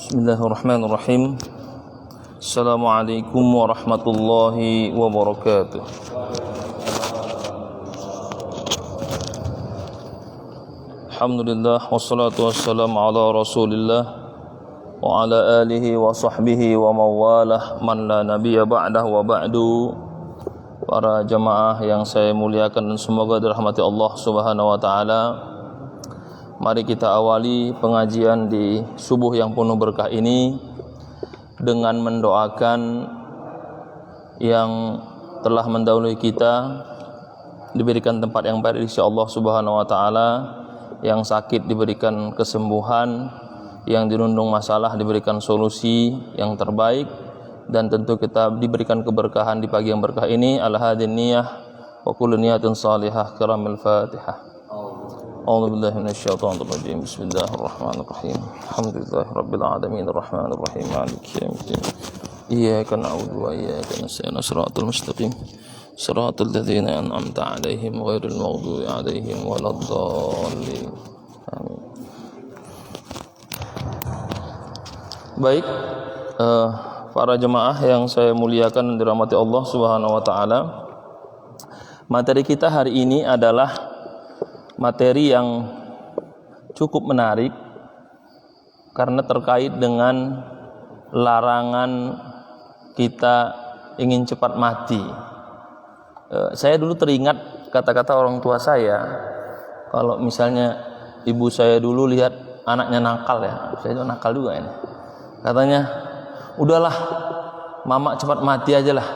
Bismillahirrahmanirrahim. Assalamualaikum warahmatullahi wabarakatuh. Alhamdulillah wassalatu wassalamu ala Rasulillah wa ala alihi wa sahbihi wa mawalah man la nabiyya ba'dah wa ba'du. Para jamaah yang saya muliakan dan semoga dirahmati Allah Subhanahu wa taala. Mari kita awali pengajian di subuh yang penuh berkah ini dengan mendoakan yang telah mendahului kita diberikan tempat yang baik di sisi Allah Subhanahu wa taala, yang sakit diberikan kesembuhan, yang dirundung masalah diberikan solusi yang terbaik, dan tentu kita diberikan keberkahan di pagi yang berkah ini. Al-hadin niyah wa kullu niyatin salihah. Karamil Fatihah. A'udzu billahi minasyaitonir rajim. Bismillahirrahmanirrahim. Alhamdulillahirabbil alamin arrahmanir rahim maliki yaumiddin. Iyyaka na'budu wa iyyaka nasta'in. Shiratal mustaqim. Shiratal ladzina an'amta 'alaihim ghairil maghdubi 'alaihim waladdallin. Amin. Baik, para jemaah yang saya muliakan dan dirahmati Allah Subhanahu wa taala. Materi kita hari ini adalah materi yang cukup menarik karena terkait dengan larangan kita ingin cepat mati. Saya dulu teringat kata-kata orang tua saya, kalau misalnya ibu saya dulu lihat anaknya nakal, ya, saya juga nakal juga ini. Katanya, udahlah, mama cepat mati aja lah,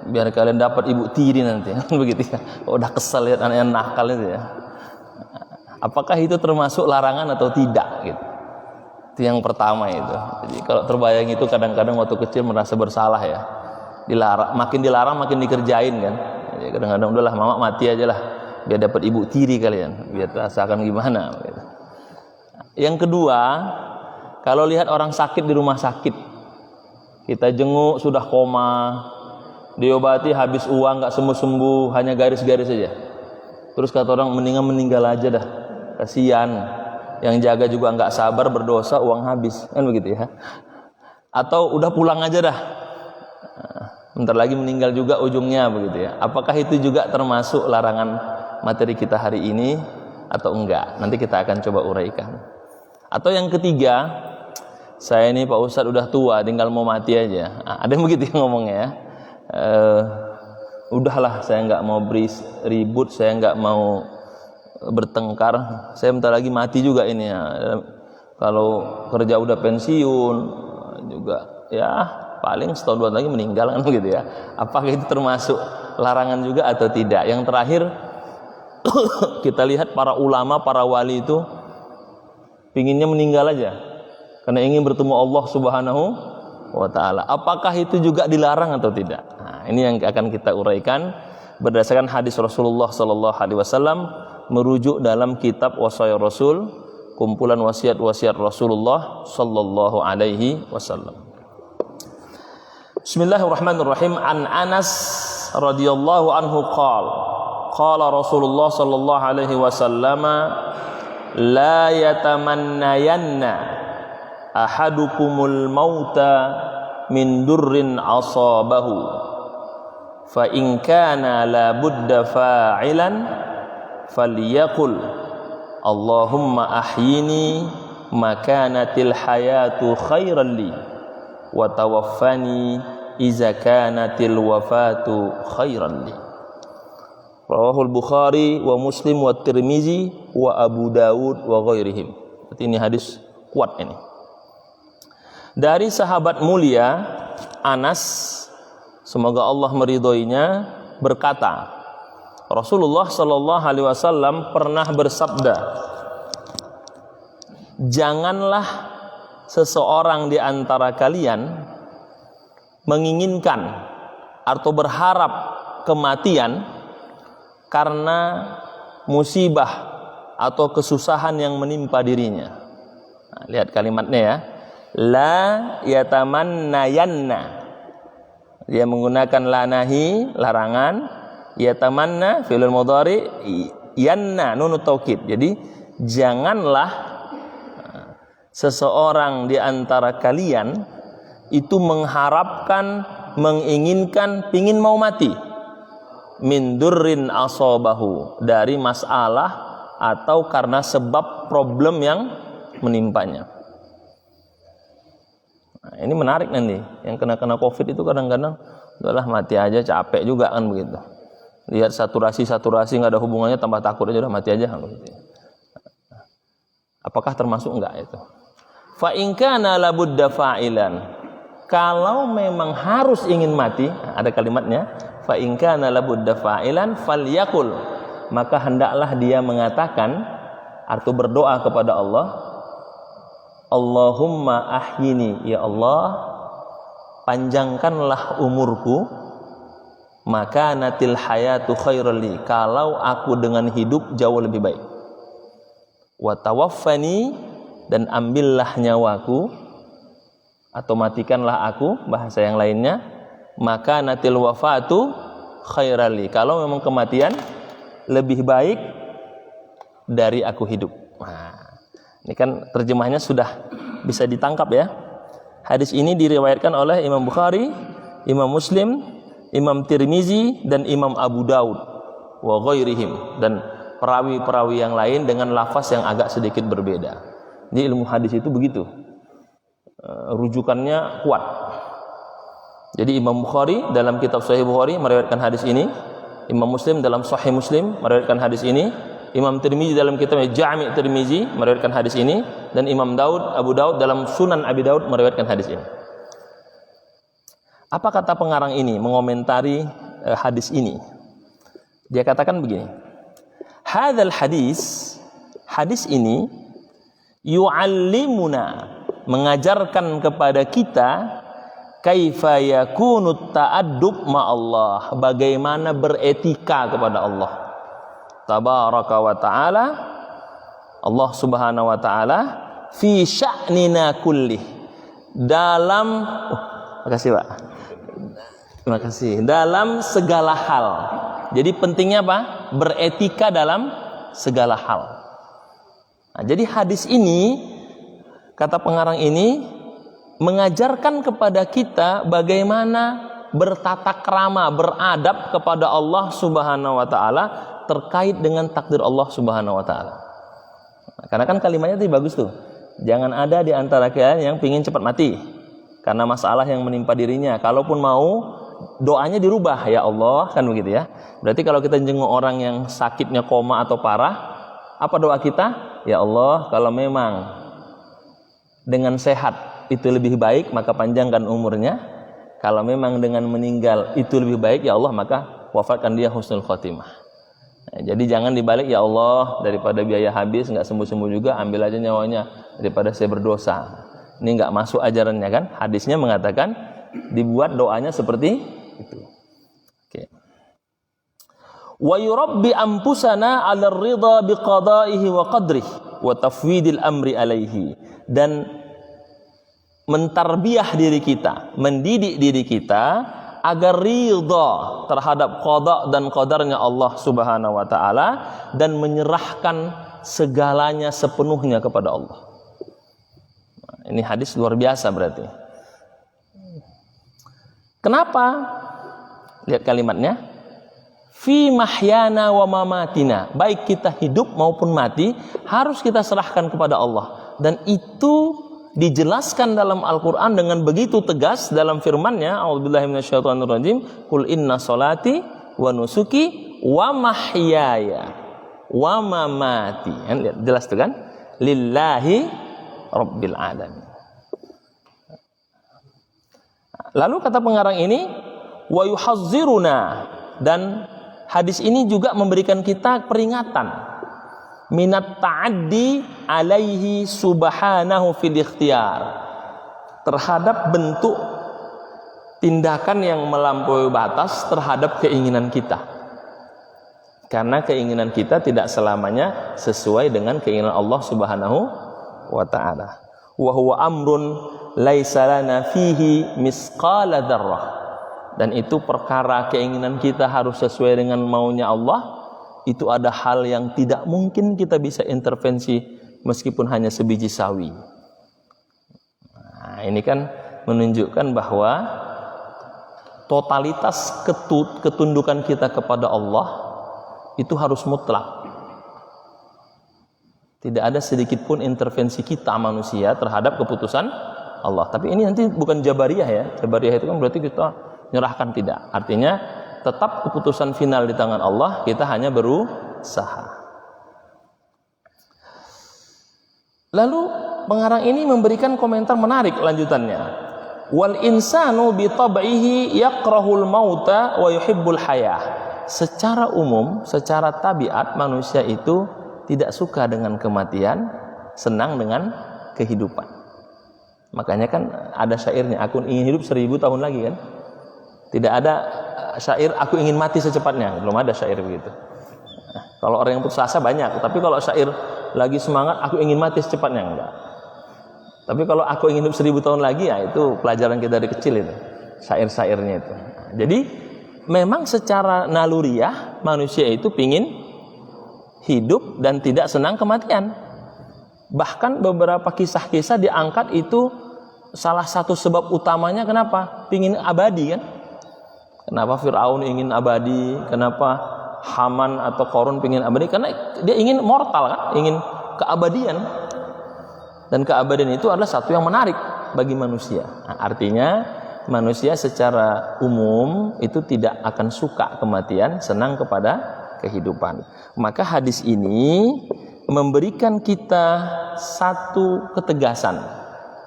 biar kalian dapat ibu tiri nanti. Begitu ya. Udah kesal lihat anaknya nakal itu ya. Apakah itu termasuk larangan atau tidak gitu. Itu yang pertama itu. Jadi kalau terbayang itu kadang-kadang waktu kecil merasa bersalah ya. Makin dilarang makin dikerjain kan. Jadi kadang-kadang udahlah mama mati aja lah, biar dapat ibu tiri kalian, biar rasakan gimana gitu. Yang kedua, kalau lihat orang sakit di rumah sakit, kita jenguk sudah koma, diobati habis uang nggak sembuh-sembuh, hanya garis-garis saja. Terus kata orang, mendingan meninggal aja dah, kasihan, yang jaga juga nggak sabar, berdosa, uang habis, kan begitu ya. Atau udah pulang aja dah, bentar lagi meninggal juga ujungnya, begitu ya. Apakah itu juga termasuk larangan materi kita hari ini atau enggak? Nanti kita akan coba uraikan. Atau yang ketiga, saya ini Pak Ustadz udah tua, tinggal mau mati aja. Ada yang begitu yang ngomongnya ya. Udahlah, saya nggak mau ribut, saya nggak mau bertengkar, saya bentar lagi mati juga ini ya. Kalau kerja udah pensiun juga ya paling setahun dua lagi meninggal kan begitu ya. Apakah itu termasuk larangan juga atau tidak? Yang terakhir kita lihat para ulama, para wali itu pinginnya meninggal aja karena ingin bertemu Allah Subhanahu wa ta'ala. Apakah itu juga dilarang atau tidak? Nah, ini yang akan kita uraikan berdasarkan hadis Rasulullah sallallahu alaihi wasallam, merujuk dalam kitab Wasaya Rasul, kumpulan wasiat-wasiat Rasulullah sallallahu alaihi wasallam. Bismillahirrahmanirrahim. An Anas radhiyallahu anhu qala Rasulullah sallallahu alaihi wasallam, la yatamannayanna ahadukumul mauta min durrin asabahu fa in kana la budda fa'ilan falyaqul Allahumma ahyini makanatil hayatu khairan li wa tawaffani iza kanatil wafatu khairan li. Rawahul Bukhari wa Muslim wa Tirmizi wa Abu Dawud wa ghairihim. Ini hadis kuat ini. Dari sahabat mulia Anas, semoga Allah meridhoinya, berkata, Rasulullah sallallahu alaihi wasallam pernah bersabda, janganlah seseorang di antara kalian menginginkan atau berharap kematian karena musibah atau kesusahan yang menimpa dirinya. Nah, lihat kalimatnya ya. La yatamannayanna. Dia menggunakan la nahi, larangan. Yatamanna fi'il mudhari, yanna nunut taukid. Jadi janganlah seseorang di antara kalian itu mengharapkan, menginginkan, pingin mau mati, min durrin asobahu, dari masalah atau karena sebab problem yang menimpanya. Nah, ini menarik nanti, yang kena COVID itu kadang-kadang udahlah mati aja, capek juga kan begitu. Lihat saturasi nggak ada hubungannya, tambah takut aja, udah mati aja begitu. Apakah termasuk enggak itu? Fa in kana labudda fa'ilan, kalau memang harus ingin mati, ada kalimatnya, fa in kana labudda fa'ilan falyakul, maka hendaklah dia mengatakan atau berdoa kepada Allah, Allahumma ahyini, ya Allah panjangkanlah umurku, maka natil hayatu khairul li, kalau aku dengan hidup jauh lebih baik, wa tawaffani, dan ambillah nyawaku atau matikanlah aku, bahasa yang lainnya, maka natil wafatu khairali, kalau memang kematian lebih baik dari aku hidup. Nah, ini kan terjemahnya sudah bisa ditangkap ya. Hadis ini diriwayatkan oleh Imam Bukhari, Imam Muslim, Imam Tirmizi, dan Imam Abu Daud wa ghairihim, dan perawi-perawi yang lain dengan lafaz yang agak sedikit berbeda. Di ilmu hadis itu begitu, rujukannya kuat. Jadi Imam Bukhari dalam kitab Sahih Bukhari meriwayatkan hadis ini, Imam Muslim dalam Sahih Muslim meriwayatkan hadis ini, Imam Tirmizi dalam kitab Jami' Tirmizi meriwayatkan hadis ini, dan Imam Abu Daud dalam Sunan Abi Daud meriwayatkan hadis ini. Apa kata pengarang ini mengomentari hadis ini? Dia katakan begini, hadzal hadis ini yu'allimuna, mengajarkan kepada kita kaifa yakunu ta'addub ma'allah, bagaimana beretika kepada Allah tabaraka wa ta'ala, Allah subhanahu wa ta'ala, fi sya'nina kullih, dalam makasih Pak, terima kasih, dalam segala hal. Jadi pentingnya apa? Beretika dalam segala hal. Nah, jadi hadis ini, kata pengarang ini, mengajarkan kepada kita bagaimana bertata krama, beradab kepada Allah Subhanahu wa taala terkait dengan takdir Allah Subhanahu wa taala. Nah, karena kan kalimatnya tadi bagus tuh. Jangan ada di antara kalian yang pingin cepat mati karena masalah yang menimpa dirinya. Kalaupun mau, doanya dirubah, ya Allah, kan begitu ya. Berarti kalau kita jenguk orang yang sakitnya koma atau parah, apa doa kita? Ya Allah, kalau memang dengan sehat itu lebih baik, maka panjangkan umurnya. Kalau memang dengan meninggal itu lebih baik, ya Allah, maka wafatkan dia husnul khotimah. Nah, jadi jangan dibalik, ya Allah, daripada biaya habis nggak sembuh-sembuh juga, ambil aja nyawanya daripada saya berdosa. Ini nggak masuk ajarannya kan? Hadisnya mengatakan dibuat doanya seperti itu. Oke. Wa yurabbi anfusana 'ala ridha biqada'ihi wa qadrihi wa tafwidil amri alaihi, dan mentarbiyah diri kita, mendidik diri kita agar ridha terhadap qada dan qadarnya Allah Subhanahu wa taala, dan menyerahkan segalanya sepenuhnya kepada Allah. Nah, ini hadis luar biasa berarti. Kenapa? Lihat kalimatnya. Fi mahyana wa mamatina, baik kita hidup maupun mati harus kita serahkan kepada Allah, dan itu dijelaskan dalam Al-Quran dengan begitu tegas dalam firman-Nya, a'udzubillahi minasyaitonirrajim, qul inna sholati wa nusuki wa mahyaya wa mamati. Lihat jelas tuh kan, lillahi rabbil alamin. Lalu kata pengarang ini, wa yuhazziruna, dan hadis ini juga memberikan kita peringatan minat ta'addi alaihi subhanahu fil ikhtiyar, terhadap bentuk tindakan yang melampaui batas terhadap keinginan kita. Karena keinginan kita tidak selamanya sesuai dengan keinginan Allah Subhanahu wa taala. Wa huwa amrun laisa lana fihi misqala dzarrah. Dan itu perkara keinginan kita harus sesuai dengan maunya Allah, itu ada hal yang tidak mungkin kita bisa intervensi meskipun hanya sebiji sawi. Nah, ini kan menunjukkan bahwa totalitas ketundukan kita kepada Allah itu harus mutlak. Tidak ada sedikit pun intervensi kita manusia terhadap keputusan Allah. Tapi ini nanti bukan Jabariyah ya. Jabariyah itu kan berarti kita menyerahkan, tidak. Artinya tetap keputusan final di tangan Allah, kita hanya berusaha. Lalu pengarang ini memberikan komentar menarik lanjutannya. Wal insanu bi tab'ihi yakrahul mauta wa yuhibbul hayah. Secara umum, secara tabiat manusia itu tidak suka dengan kematian, senang dengan kehidupan. Makanya kan ada syairnya, aku ingin hidup 1000 tahun lagi kan. Tidak ada syair aku ingin mati secepatnya, belum ada syair begitu. Nah, kalau orang yang putus asa banyak, tapi kalau syair lagi semangat aku ingin mati secepatnya enggak. Tapi kalau aku ingin hidup 1000 tahun lagi, ya itu pelajaran kita dari kecil itu, syair-syairnya itu. Jadi memang secara naluriah manusia itu pingin hidup dan tidak senang kematian. Bahkan beberapa kisah-kisah diangkat itu salah satu sebab utamanya kenapa? Pingin abadi kan? Kenapa Fir'aun ingin abadi? Kenapa Haman atau Qarun pingin abadi? Karena dia ingin mortal kan? Ingin keabadian. Dan keabadian itu adalah satu yang menarik bagi manusia. Nah, artinya manusia secara umum itu tidak akan suka kematian, senang kepada kehidupan. Maka hadis ini memberikan kita satu ketegasan.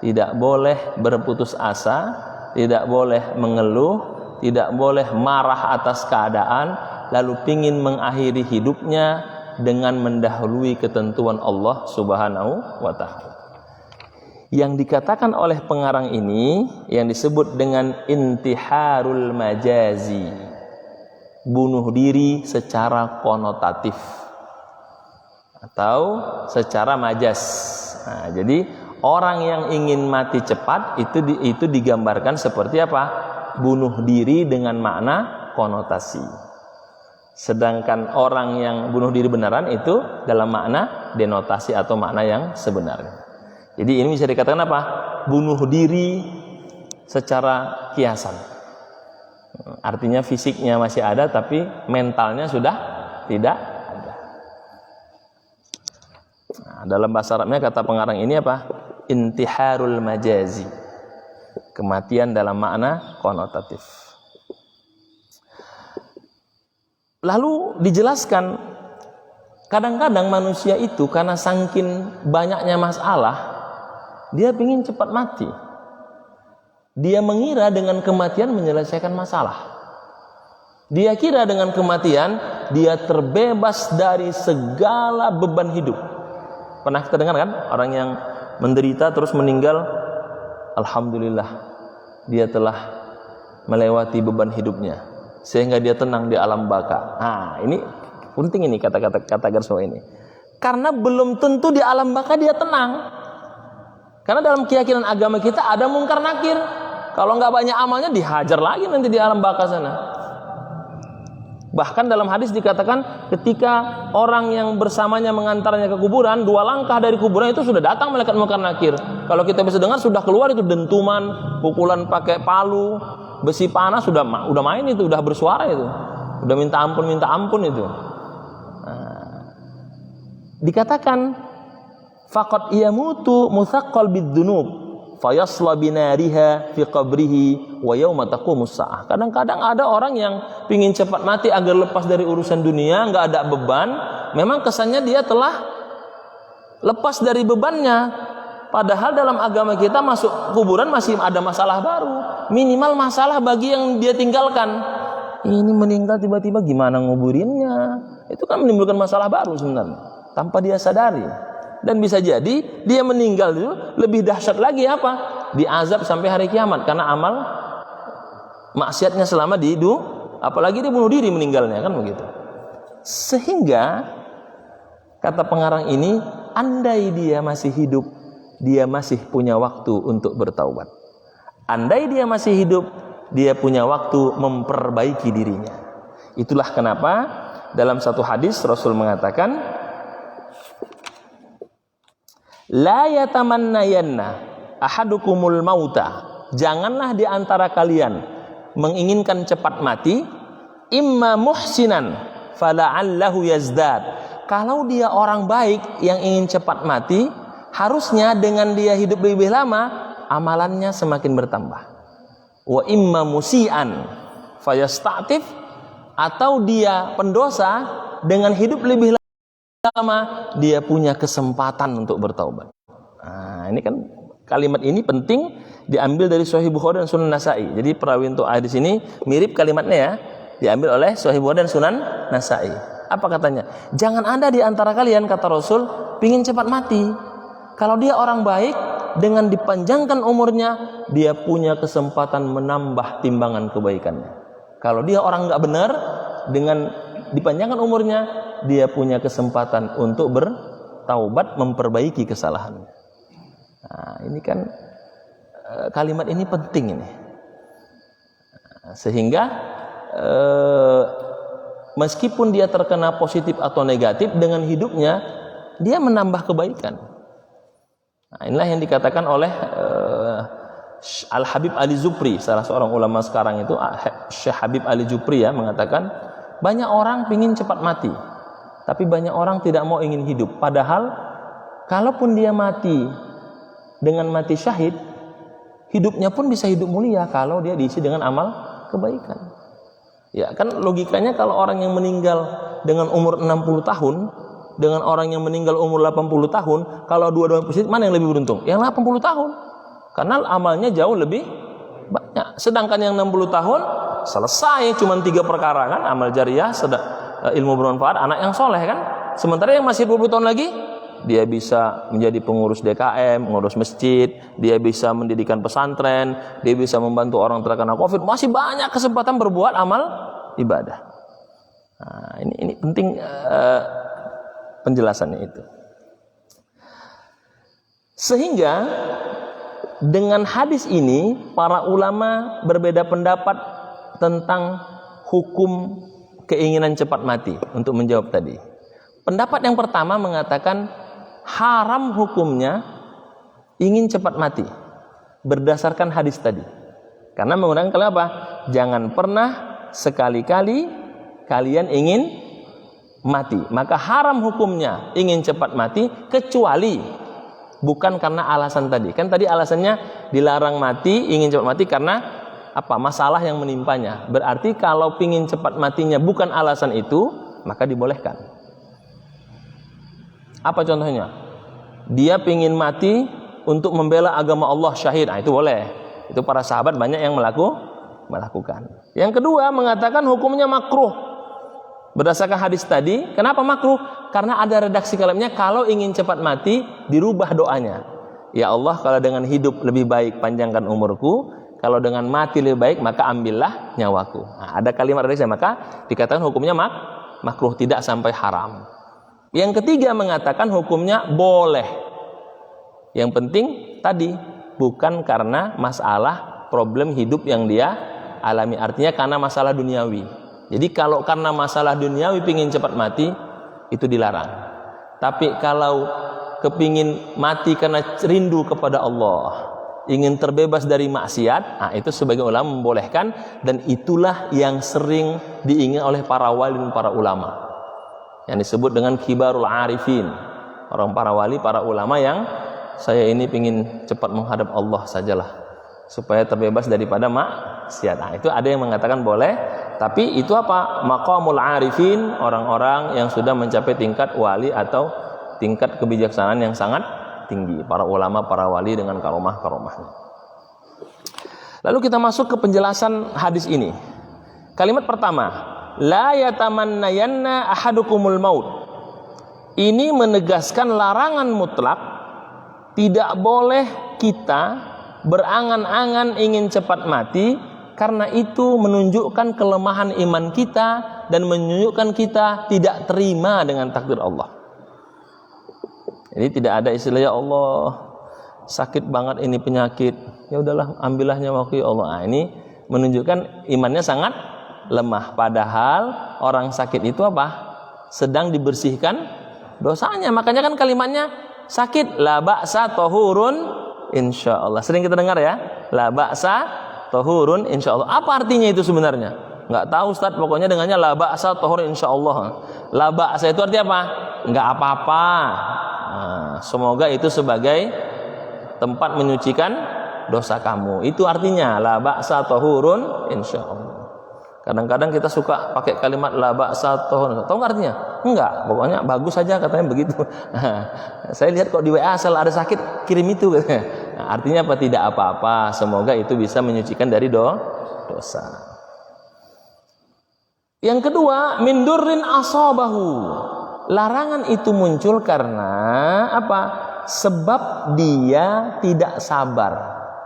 Tidak boleh berputus asa, tidak boleh mengeluh, tidak boleh marah atas keadaan, lalu pingin mengakhiri hidupnya dengan mendahului ketentuan Allah Subhanahu wa ta'ala. Yang dikatakan oleh pengarang ini yang disebut dengan intiharul majazi, bunuh diri secara konotatif atau secara majas. Nah, jadi orang yang ingin mati cepat itu digambarkan seperti apa? Bunuh diri dengan makna konotasi. Sedangkan orang yang bunuh diri beneran itu dalam makna denotasi atau makna yang sebenarnya. Jadi ini bisa dikatakan apa? Bunuh diri secara kiasan. Artinya fisiknya masih ada tapi mentalnya sudah tidak ada. Nah, dalam bahasa Arabnya kata pengarang ini apa? Intiharul majazi. Kematian dalam makna konotatif. Lalu dijelaskan kadang-kadang manusia itu karena saking banyaknya masalah dia ingin cepat mati. Dia mengira dengan kematian menyelesaikan masalah. Dia kira dengan kematian dia terbebas dari segala beban hidup. Pernah kita dengar kan orang yang menderita terus meninggal, alhamdulillah dia telah melewati beban hidupnya sehingga dia tenang di alam baka. Nah, ini penting ini kata garis bawah ini. Karena belum tentu di alam baka dia tenang. Karena dalam keyakinan agama kita ada mungkar nakir. Kalau nggak banyak amalnya dihajar lagi nanti di alam baka sana. Bahkan dalam hadis dikatakan ketika orang yang bersamanya mengantarnya ke kuburan, 2 langkah dari kuburan itu sudah datang malaikat mungkar nakir. Kalau kita bisa dengar sudah keluar itu dentuman, pukulan pakai palu, besi panas udah main itu, udah bersuara itu. Udah minta ampun itu. Nah, dikatakan faqad yamutu mutsaqqal bidzunub fayasla binariha fi qabrihi wa yauma taqumus saah. Kadang-kadang ada orang yang pingin cepat mati agar lepas dari urusan dunia, enggak ada beban. Memang kesannya dia telah lepas dari bebannya. Padahal dalam agama kita masuk kuburan masih ada masalah baru. Minimal masalah bagi yang dia tinggalkan. Ini meninggal tiba-tiba gimana nguburinnya? Itu kan menimbulkan masalah baru sebenarnya tanpa dia sadari. Dan bisa jadi dia meninggal itu lebih dahsyat lagi apa? Diazab sampai hari kiamat karena amal maksiatnya selama di hidup, apalagi dia bunuh diri meninggalnya kan begitu. Sehingga kata pengarang ini, andai dia masih hidup, dia masih punya waktu untuk bertaubat. Andai dia masih hidup, dia punya waktu memperbaiki dirinya. Itulah kenapa dalam satu hadis Rasul mengatakan, la yatamannayanna ahadukumul mauta, janganlah di antara kalian menginginkan cepat mati, imma muhsinan fala'allahu yazdad. Kalau dia orang baik yang ingin cepat mati, harusnya dengan dia hidup lebih lama, amalannya semakin bertambah. Wa imma musian fayastatif, atau dia pendosa, dengan hidup lebih lama dia punya kesempatan untuk bertaubat. Nah, ini kan kalimat ini penting, diambil dari Sahih Bukhari dan Sunan Nasai. Jadi perawi untuk hadis ini mirip kalimatnya ya, diambil oleh Sahih Bukhari dan Sunan Nasai. Apa katanya? Jangan ada di antara kalian, kata Rasul, pingin cepat mati. Kalau dia orang baik, dengan dipanjangkan umurnya, dia punya kesempatan menambah timbangan kebaikannya. Kalau dia orang nggak benar, dengan dipanjangkan umurnya, dia punya kesempatan untuk bertaubat, memperbaiki kesalahannya. Nah, ini kan kalimat ini penting ini. Sehingga meskipun dia terkena positif atau negatif, dengan hidupnya dia menambah kebaikan. Nah, inilah yang dikatakan oleh Al-Habib Ali Zupri, salah seorang ulama sekarang itu, Syekh Habib Ali Zupri ya, mengatakan banyak orang ingin cepat mati, tapi banyak orang tidak mau ingin hidup. Padahal kalaupun dia mati dengan mati syahid, hidupnya pun bisa hidup mulia kalau dia diisi dengan amal kebaikan. Ya kan logikanya, kalau orang yang meninggal dengan umur 60 tahun dengan orang yang meninggal umur 80 tahun, kalau dua-duanya positif, mana yang lebih beruntung? Yang 80 tahun. Karena amalnya jauh lebih banyak. Sedangkan yang 60 tahun selesai cuma 3 perkara kan, amal jariah, ilmu bermanfaat, anak yang soleh kan. Sementara yang masih 20 tahun lagi, dia bisa menjadi pengurus DKM, pengurus masjid, dia bisa mendirikan pesantren, dia bisa membantu orang terkena COVID, masih banyak kesempatan berbuat amal ibadah. Nah, ini penting penjelasannya itu. Sehingga dengan hadis ini para ulama berbeda pendapat tentang hukum keinginan cepat mati. Untuk menjawab tadi, pendapat yang pertama mengatakan haram hukumnya ingin cepat mati berdasarkan hadis tadi, karena menggunakan kalimat apa? Jangan pernah sekali-kali kalian ingin mati, maka haram hukumnya ingin cepat mati, kecuali bukan karena alasan tadi. Kan tadi alasannya dilarang mati, ingin cepat mati karena apa? Masalah yang menimpanya. Berarti kalau ingin cepat matinya bukan alasan itu, maka dibolehkan. Apa contohnya? Dia ingin mati untuk membela agama Allah, syahid. Nah, itu boleh. Itu para sahabat banyak yang melakukan. Yang kedua mengatakan hukumnya makruh. Berdasarkan hadis tadi, kenapa makruh? Karena ada redaksi kalamnya, kalau ingin cepat mati dirubah doanya. Ya Allah, kalau dengan hidup lebih baik panjangkan umurku, kalau dengan mati lebih baik maka ambillah nyawaku. Nah, ada kalimat redaksi, maka dikatakan hukumnya makruh, tidak sampai haram. Yang ketiga mengatakan hukumnya boleh. Yang penting tadi bukan karena masalah problem hidup yang dia alami, artinya karena masalah duniawi. Jadi kalau karena masalah duniawi pingin cepat mati, itu dilarang. Tapi kalau kepingin mati karena rindu kepada Allah, ingin terbebas dari maksiat, nah itu sebagian ulama membolehkan, dan itulah yang sering diingin oleh para wali dan para ulama, yang disebut dengan kibarul arifin, orang para wali, para ulama yang saya ini pingin cepat menghadap Allah sajalah, supaya terbebas daripada maksiat. Nah, itu ada yang mengatakan boleh, tapi itu apa? Maqamul arifin, orang-orang yang sudah mencapai tingkat wali atau tingkat kebijaksanaan yang sangat tinggi, para ulama, para wali dengan karomah-karomahnya. Lalu kita masuk ke penjelasan hadis ini. Kalimat pertama, la yatamannayanna ahadukumul maut. Ini menegaskan larangan mutlak, tidak boleh kita berangan-angan ingin cepat mati, karena itu menunjukkan kelemahan iman kita dan menunjukkan kita tidak terima dengan takdir Allah. Jadi tidak ada istilah ya Allah sakit banget ini penyakit, ya udahlah ambillah nyawaku ya Allah. Nah, ini menunjukkan imannya sangat lemah. Padahal orang sakit itu apa? Sedang dibersihkan dosanya. Makanya kan kalimatnya sakit la ba'sa tahurun insyaallah. Sering kita dengar ya, la ba'sa tahurun insyaallah. Apa artinya itu sebenarnya? Enggak tahu Ustaz, pokoknya dengannya la ba'sa tahurun insyaallah. La ba'sa itu artinya apa? Enggak apa-apa. Nah, semoga itu sebagai tempat menyucikan dosa kamu. Itu artinya la ba'sa tahurun insyaallah. Kadang-kadang kita suka pakai kalimat la ba'sa tahurun. Tahu nggak artinya? Enggak, pokoknya bagus saja katanya begitu. Saya lihat kok di WA asal ada sakit kirim itu katanya. Nah, artinya apa? Tidak apa-apa. Semoga itu bisa menyucikan dari dosa. Yang kedua, min durrin asabahu. Larangan itu muncul karena apa? Sebab dia tidak sabar,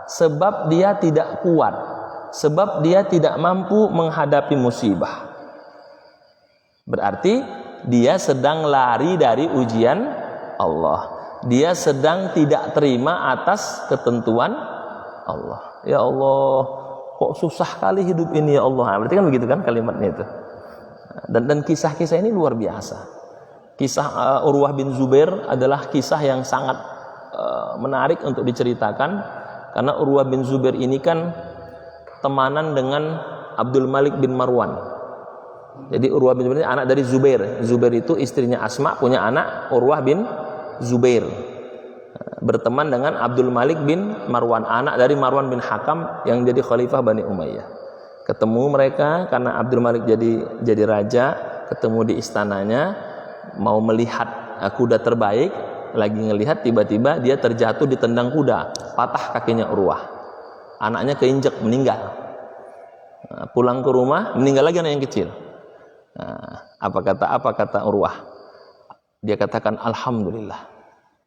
sebab dia tidak kuat, sebab dia tidak mampu menghadapi musibah. Berarti dia sedang lari dari ujian Allah. Dia sedang tidak terima atas ketentuan Allah. Ya Allah, kok susah kali hidup ini ya Allah. Berarti kan begitu kan kalimatnya itu. Dan kisah-kisah ini luar biasa. Kisah Urwah bin Zubair adalah kisah yang sangat menarik untuk diceritakan, karena Urwah bin Zubair ini kan temanan dengan Abdul Malik bin Marwan. Jadi Urwah bin Zubair ini anak dari Zubair. Zubair itu istrinya Asma, punya anak Urwah bin Zubair. Berteman dengan Abdul Malik bin Marwan, anak dari Marwan bin Hakam yang jadi khalifah Bani Umayyah. Ketemu mereka karena Abdul Malik jadi raja, ketemu di istananya, mau melihat kuda terbaik, lagi ngelihat tiba-tiba dia terjatuh ditendang kuda, patah kakinya Urwah. Anaknya keinjek, meninggal. Nah, pulang ke rumah, meninggal lagi anak yang kecil. Nah, apa kata Urwah? Dia katakan alhamdulillah.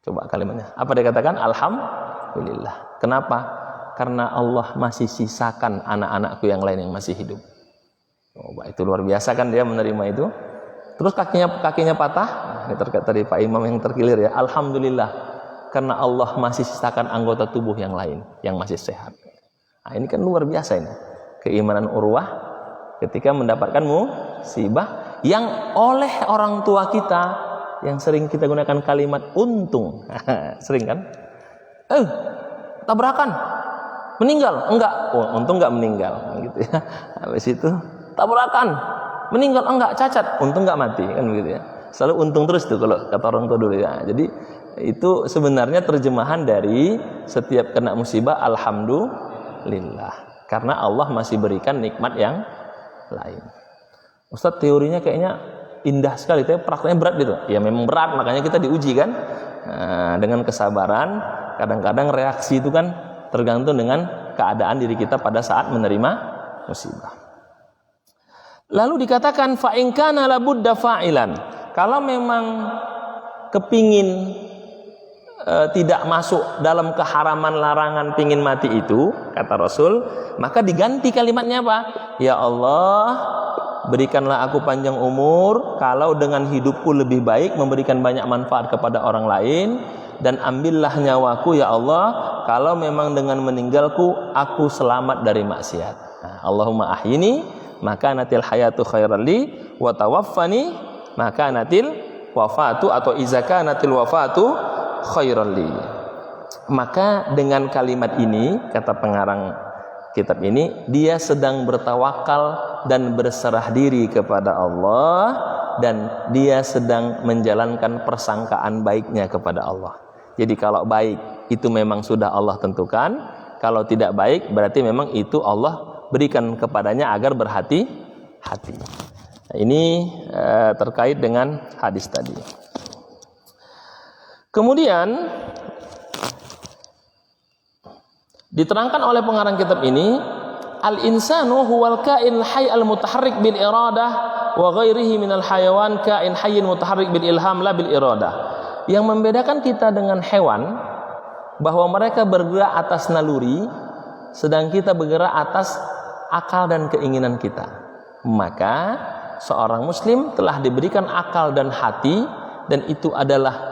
Coba kalimatnya. Apa dia katakan? Alhamdulillah. Kenapa? Karena Allah masih sisakan anak-anakku yang lain yang masih hidup. Oh, itu luar biasa kan dia menerima itu. Terus kakinya patah. Ini terkait tadi Pak Imam yang terkilir ya. Alhamdulillah, karena Allah masih sisakan anggota tubuh yang lain yang masih sehat. Nah, ini kan luar biasa ini. Keimanan Urwah ketika mendapatkan musibah yang oleh orang tua kita yang sering kita gunakan kalimat untung. Sering kan? Tabrakan. Meninggal? Enggak. Oh, untung enggak meninggal gitu ya. Habis itu tabrakan. Meninggal? Enggak, cacat. Untung enggak mati kan begitu ya. Selalu untung terus tuh kalau kata orang tua dulu ya. Jadi itu sebenarnya terjemahan dari setiap kena musibah alhamdulillah, karena Allah masih berikan nikmat yang lain. Ustaz, teorinya kayaknya indah sekali, tapi prakteknya berat gitu. Ya memang berat, makanya kita diuji kan. Nah, dengan kesabaran, kadang-kadang reaksi itu kan tergantung dengan keadaan diri kita pada saat menerima musibah. Lalu dikatakan fa in kana labudda fa'ilan. Kalau memang kepingin tidak masuk dalam keharaman larangan pingin mati itu, kata Rasul, maka diganti kalimatnya apa? Ya Allah, berikanlah aku panjang umur, kalau dengan hidupku lebih baik memberikan banyak manfaat kepada orang lain, dan ambillah nyawaku ya Allah kalau memang dengan meninggalku aku selamat dari maksiat. Nah, Allahumma ahyini maka natil hayatu khairan li wa tawaffani maka natil wafatu atau izaka natil wafatu khairan li. Maka dengan kalimat ini, kata pengarang kitab ini, dia sedang bertawakal dan berserah diri kepada Allah, dan dia sedang menjalankan persangkaan baiknya kepada Allah. Jadi kalau baik itu memang sudah Allah tentukan, kalau tidak baik berarti memang itu Allah berikan kepadanya agar berhati-hati. Nah, ini terkait dengan hadis tadi. Kemudian diterangkan oleh pengarang kitab ini, al-insanu huwal kain hayy al-mutaharrik bil iradah wa ghairihi minal hayawan kain hayyin mutaharrik bil ilham la bil iradah. Yang membedakan kita dengan hewan, bahwa mereka bergerak atas naluri, sedang kita bergerak atas akal dan keinginan kita. Maka seorang muslim telah diberikan akal dan hati, dan itu adalah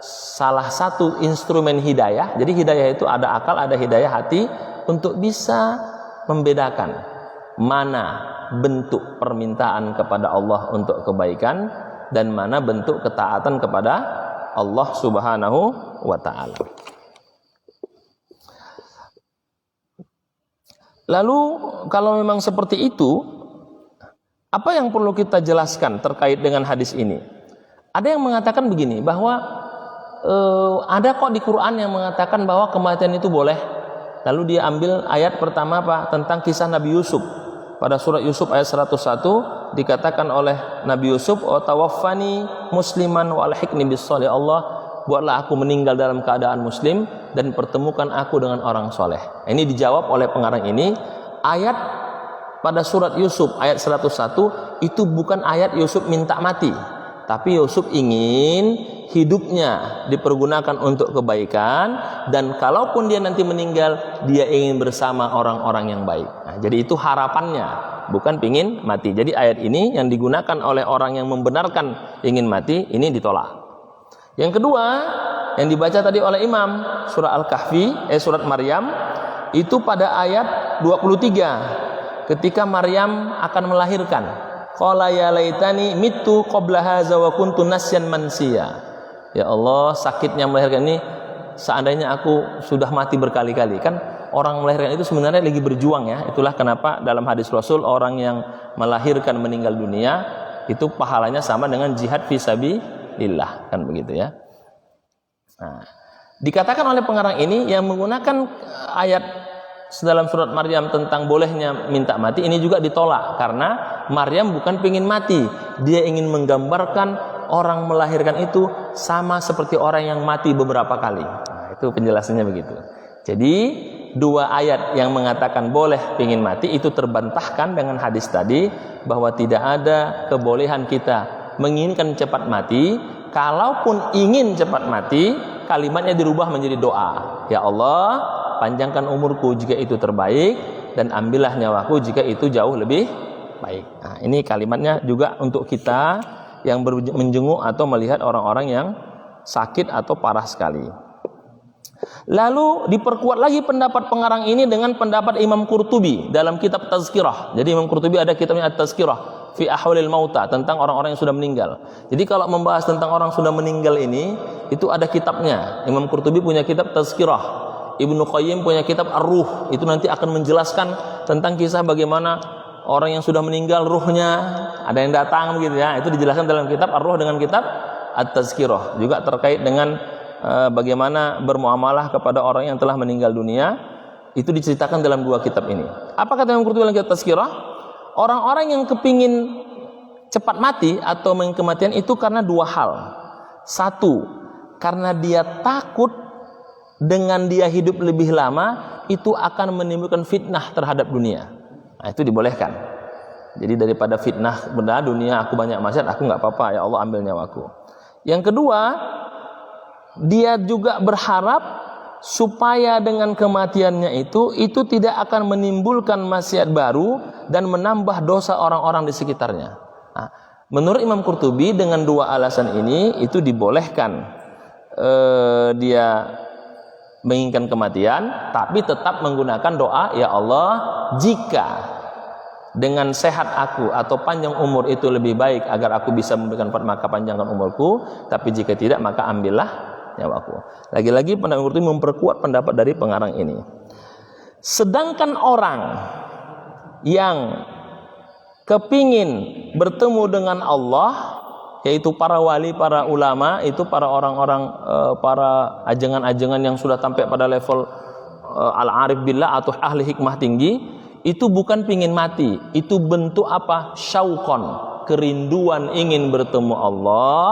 salah satu instrumen hidayah. Jadi hidayah itu ada akal, ada hidayah hati, untuk bisa membedakan mana bentuk permintaan kepada Allah untuk kebaikan dan mana bentuk ketaatan kepada Allah Subhanahu wa ta'ala. Lalu kalau memang seperti itu, apa yang perlu kita jelaskan terkait dengan hadis ini? Ada yang mengatakan begini, bahwa ada kok di Quran yang mengatakan bahwa kematian itu boleh. Lalu dia ambil ayat pertama apa? Tentang kisah Nabi Yusuf. Pada surat Yusuf ayat 101 dikatakan oleh Nabi Yusuf, "O tawaffani musliman wa alhiqni bis-sholih." Allah, buatlah aku meninggal dalam keadaan muslim dan pertemukan aku dengan orang soleh. Ini dijawab oleh pengarang ini, ayat pada surat Yusuf ayat 101 itu bukan ayat Yusuf minta mati, tapi Yusuf ingin hidupnya dipergunakan untuk kebaikan, dan kalaupun dia nanti meninggal, dia ingin bersama orang-orang yang baik. Nah, jadi itu harapannya, bukan pingin mati. Jadi ayat ini yang digunakan oleh orang yang membenarkan ingin mati, ini ditolak. Yang kedua, yang dibaca tadi oleh Imam, surah Al-Kahfi, surat Maryam, itu pada ayat 23, ketika Maryam akan melahirkan. Qala ya laitani mittu qabla hadza wa kuntu nasyan mansiya. Ya Allah, sakitnya melahirkan ini, seandainya aku sudah mati berkali-kali. Kan orang melahirkan itu sebenarnya lagi berjuang ya. Itulah kenapa dalam hadis Rasul, orang yang melahirkan meninggal dunia itu pahalanya sama dengan jihad fisabilillah, kan begitu ya. Nah, dikatakan oleh pengarang ini yang menggunakan ayat dalam surat Maryam tentang bolehnya minta mati, ini juga ditolak karena Maryam bukan ingin mati, dia ingin menggambarkan orang melahirkan itu sama seperti orang yang mati beberapa kali. Nah, itu penjelasannya begitu. Jadi dua ayat yang mengatakan boleh ingin mati itu terbantahkan dengan hadis tadi, bahwa tidak ada kebolehan kita menginginkan cepat mati. Kalaupun ingin cepat mati, kalimatnya dirubah menjadi doa. Ya Allah, panjangkan umurku jika itu terbaik, dan ambillah nyawaku jika itu jauh lebih baik. Nah, ini kalimatnya juga untuk kita yang menjenguk atau melihat orang-orang yang sakit atau parah sekali. Lalu diperkuat lagi pendapat pengarang ini dengan pendapat Imam Qurtubi dalam kitab Tazkirah. Jadi Imam Qurtubi ada kitabnya At-Tazkirah fi ahwalil mauta, tentang orang-orang yang sudah meninggal. Jadi kalau membahas tentang orang sudah meninggal ini, itu ada kitabnya. Imam Qurtubi punya kitab Tazkirah, Ibnu Qayyim punya kitab Ar-Ruh, itu nanti akan menjelaskan tentang kisah bagaimana orang yang sudah meninggal ruhnya ada yang datang begitu ya. Itu dijelaskan dalam kitab Ar-Ruh dengan kitab At-Tazkirah. Juga terkait dengan bagaimana bermuamalah kepada orang yang telah meninggal dunia, itu diceritakan dalam dua kitab ini. Apa kata Imam Qurtubi dalam kitab Tazkirah? Orang-orang yang kepingin cepat mati atau kematian itu karena dua hal. Satu, karena dia takut dengan dia hidup lebih lama itu akan menimbulkan fitnah terhadap dunia. Nah, itu dibolehkan. Jadi daripada fitnah benda dunia, aku banyak maksiat, aku nggak apa-apa, ya Allah ambil nyawaku. Yang kedua, dia juga berharap supaya dengan kematiannya itu tidak akan menimbulkan maksiat baru dan menambah dosa orang-orang di sekitarnya. Nah, menurut Imam Qurtubi dengan dua alasan ini itu dibolehkan dia menginginkan kematian, tapi tetap menggunakan doa, ya Allah, jika dengan sehat aku atau panjang umur itu lebih baik agar aku bisa memberikan maka panjangkan umurku, tapi jika tidak maka ambillah nyawaku. Lagi-lagi pendapat Qurtubi memperkuat pendapat dari pengarang ini. Sedangkan orang yang kepingin bertemu dengan Allah, yaitu para wali, para ulama, itu para orang-orang, para ajengan-ajengan yang sudah sampai pada level al-arif billah atau ahli hikmah tinggi, itu bukan pingin mati, itu bentuk apa? Syauqon, kerinduan ingin bertemu Allah,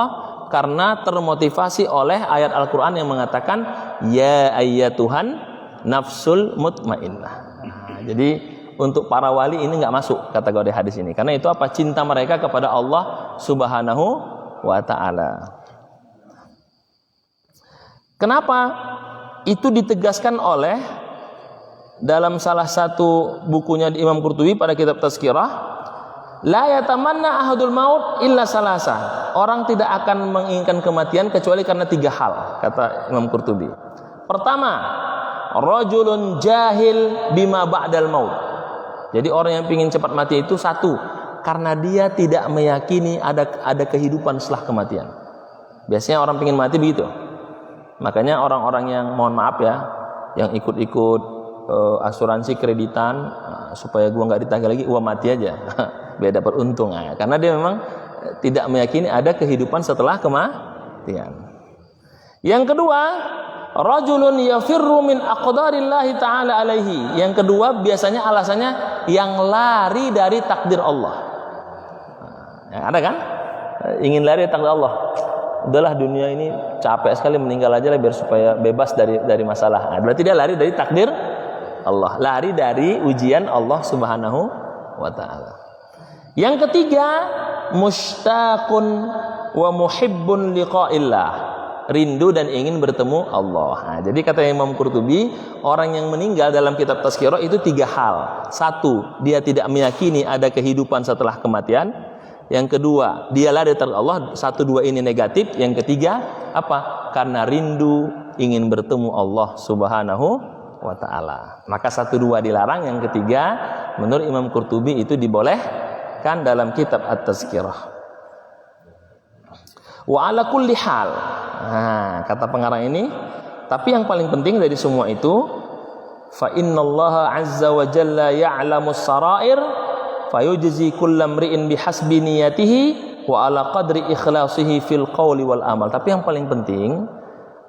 karena termotivasi oleh ayat Al-Quran yang mengatakan ya ayyatuhan nafsul mutmainnah. Nah, jadi untuk para wali ini nggak masuk kategori hadis ini, karena itu apa? Cinta mereka kepada Allah Subhanahu wa ta'ala. Kenapa? Itu ditegaskan oleh dalam salah satu bukunya di Imam Qurtubi pada kitab Tazkirah, la yatamanna ahadul maut illa salasa. Orang tidak akan menginginkan kematian kecuali karena tiga hal, kata Imam Qurtubi. Pertama, rajulun jahil bima ba'dal maut. Jadi orang yang ingin cepat mati itu satu, karena dia tidak meyakini ada kehidupan setelah kematian. Biasanya orang ingin mati begitu. Makanya orang-orang yang, mohon maaf ya, yang ikut-ikut asuransi kreditan supaya gua nggak ditagih lagi, gua mati aja. Biar dapat untung. Karena dia memang tidak meyakini ada kehidupan setelah kematian. Yang kedua, rajulun yafirru min aqdarillahi ta'ala alaihi. Yang kedua biasanya alasannya yang lari dari takdir Allah. Ada kan? Ingin lari dari takdir Allah. Udahlah, dunia ini capek sekali, meninggal aja lah biar supaya bebas dari masalah. Berarti dia lari dari takdir Allah, lari dari ujian Allah Subhanahu wa taala. Yang ketiga, mushtaqun wa muhibbun liqa'illah. Rindu dan ingin bertemu Allah. Nah, jadi kata Imam Qurtubi, orang yang meninggal dalam kitab Tazkirah itu 3 hal. 1, dia tidak meyakini ada kehidupan setelah kematian. Yang kedua, dia lari dari Allah. 1, 2 ini negatif. Yang ketiga, apa? Karena rindu ingin bertemu Allah Subhanahu wa ta'ala. Maka 1, 2 dilarang. Yang ketiga, menurut Imam Qurtubi itu dibolehkan dalam kitab At-Tazkirah. Wa ala kulli hal. Nah, kata pengarang ini, tapi yang paling penting dari semua itu, fa innallaha azza wa jalla ya'lamus sarair fayujzi kullam ri'in bihasbi niyatihi wa ala qadri ikhlasihi fil qawli wal amal. Tapi yang paling penting,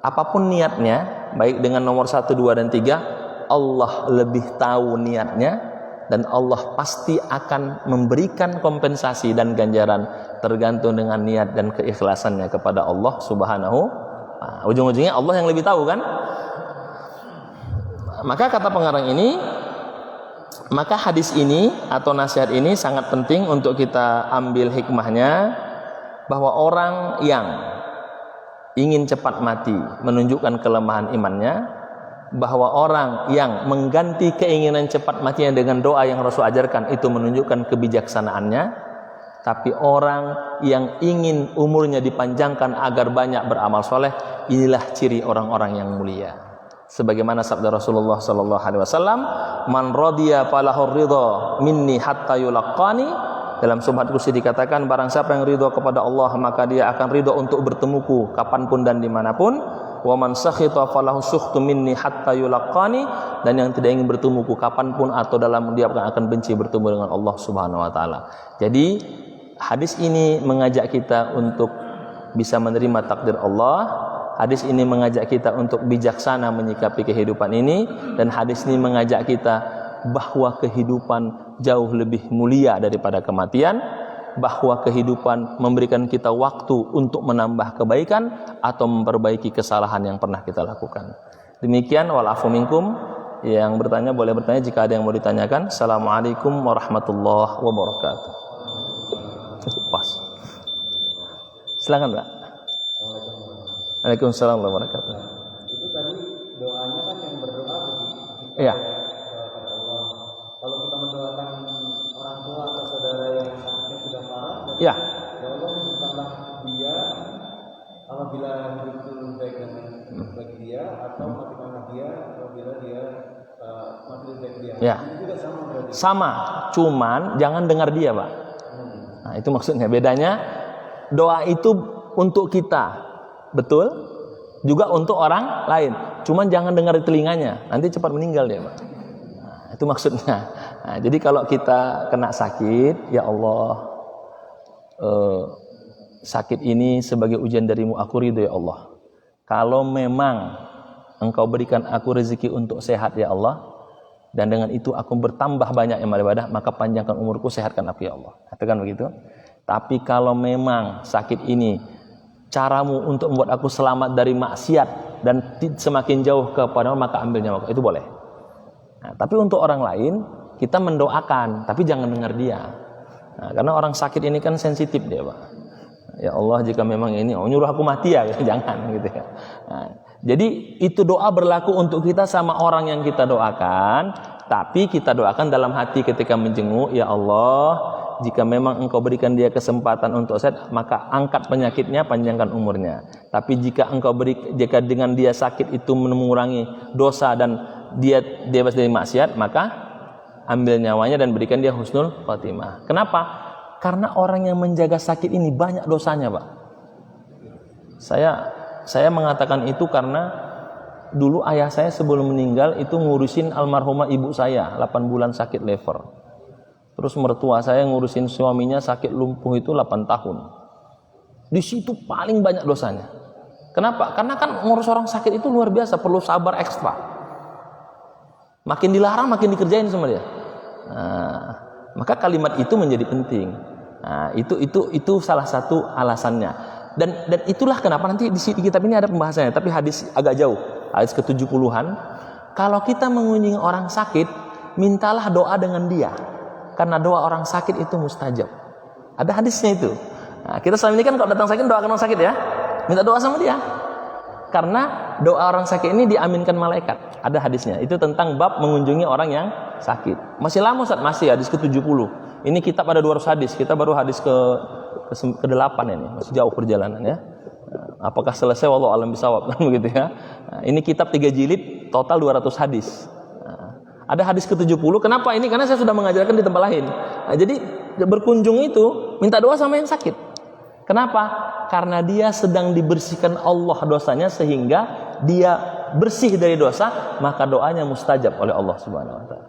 apapun niatnya, baik dengan nomor 1, 2 dan 3, Allah lebih tahu niatnya dan Allah pasti akan memberikan kompensasi dan ganjaran tergantung dengan niat dan keikhlasannya kepada Allah Subhanahu. Ujung-ujungnya Allah yang lebih tahu kan. Maka kata pengarang ini, maka hadis ini atau nasihat ini sangat penting untuk kita ambil hikmahnya, bahwa orang yang ingin cepat mati menunjukkan kelemahan imannya, bahwa orang yang mengganti keinginan cepat matinya dengan doa yang Rasul ajarkan itu menunjukkan kebijaksanaannya. Tapi orang yang ingin umurnya dipanjangkan agar banyak beramal soleh, inilah ciri orang-orang yang mulia. Sebagaimana sabda Rasulullah sallallahu alaihi wasallam, "Man radiya falahur ridha minni hatta yulaqqani." Dalam Subhat Qudsi dikatakan, barang siapa yang ridha kepada Allah, maka dia akan ridha untuk bertemuku kapanpun dan dimanapun. Wa man sakhita falahu sukhtu minni hatta yulaqqani. Dan yang tidak ingin bertemuku kapanpun atau dalam, dia akan benci bertemu dengan Allah Subhanahu wa taala. Jadi hadis ini mengajak kita untuk bisa menerima takdir Allah. Hadis ini mengajak kita untuk bijaksana menyikapi kehidupan ini. Dan hadis ini mengajak kita bahwa kehidupan jauh lebih mulia daripada kematian. Bahwa kehidupan memberikan kita waktu untuk menambah kebaikan atau memperbaiki kesalahan yang pernah kita lakukan. Demikian, walafu minkum. Yang bertanya boleh bertanya jika ada yang mau ditanyakan. Assalamualaikum warahmatullahi wabarakatuh. Pas. Silakan, Pak. Waalaikumsalam warahmatullahi wabarakatuh. Itu tadi doanya kan yang berdoa begitu. Iya. Kepada Allah. Kalau kita mendoakan orang tua atau saudara yang sakitnya sudah parah, Ya. Ya Allah, hidupkanlah dia apabila hidup itu baik bagi dia, atau matikanlah dia apabila dia mati baik dia. Ya. Itu juga sama berarti. Sama, cuman jangan dengar dia, Pak. Nah, itu maksudnya. Bedanya, doa itu untuk kita, betul, juga untuk orang lain. Cuman jangan dengar di telinganya, nanti cepat meninggal dia, Pak. Nah, itu maksudnya. Nah, jadi kalau kita kena sakit, ya Allah, sakit ini sebagai ujian darimu, aku ridho ya Allah. Kalau memang Engkau berikan aku rezeki untuk sehat ya Allah, dan dengan itu aku bertambah banyak amal ibadah, maka panjangkan umurku, sehatkan aku ya Allah. Katakan begitu. Tapi kalau memang sakit ini caramu untuk membuat aku selamat dari maksiat dan semakin jauh kepadamu, maka ambil nyawaku, itu boleh. Nah, tapi untuk orang lain kita mendoakan, tapi jangan dengar dia. Nah, karena orang sakit ini kan sensitif dia, Pak. Ya Allah, jika memang ini nyuruh aku mati ya, jangan gitu ya. Nah, jadi itu doa berlaku untuk kita sama orang yang kita doakan, tapi kita doakan dalam hati ketika menjenguk, ya Allah, jika memang Engkau berikan dia kesempatan untuk sehat, maka angkat penyakitnya, panjangkan umurnya. Tapi jika jika dengan dia sakit itu mengurangi dosa dan dia bebas dari maksiat, maka ambil nyawanya dan berikan dia husnul khatimah. Kenapa? Karena orang yang menjaga sakit ini banyak dosanya, Pak. Saya mengatakan itu karena dulu ayah saya sebelum meninggal itu ngurusin almarhumah ibu saya 8 bulan sakit liver. Terus mertua saya ngurusin suaminya sakit lumpuh itu 8 tahun. Di situ paling banyak dosanya. Kenapa? Karena kan ngurus orang sakit itu luar biasa, perlu sabar ekstra. Makin dilarang makin dikerjain sama dia. Nah, maka kalimat itu menjadi penting. Nah, itu salah satu alasannya. Dan itulah kenapa nanti di kitab ini ada pembahasannya, tapi hadis agak jauh. Hadis ke-70-an. Kalau kita mengunjungi orang sakit, mintalah doa dengan dia. Karena doa orang sakit itu mustajab. Ada hadisnya itu. Nah, kita selama ini kan kalau datang sakit doakan orang sakit ya. Minta doa sama dia. Karena doa orang sakit ini diaminkan malaikat. Ada hadisnya. Itu tentang bab mengunjungi orang yang sakit. Masih lama Ustaz? Masih hadis ke-70. Ini kitab ada 200 hadis. Kita baru hadis ke-8 ini. Masih jauh perjalanan ya. Apakah selesai? Wallahu a'lam bishawab kan begitu ya. Nah, ini kitab 3 jilid, total 200 hadis. Ada hadis ke-70. Kenapa ini? Karena saya sudah mengajarkan di tempat lain. Nah, jadi berkunjung itu minta doa sama yang sakit. Kenapa? Karena dia sedang dibersihkan Allah dosanya sehingga dia bersih dari dosa, maka doanya mustajab oleh Allah Subhanahu wa taala.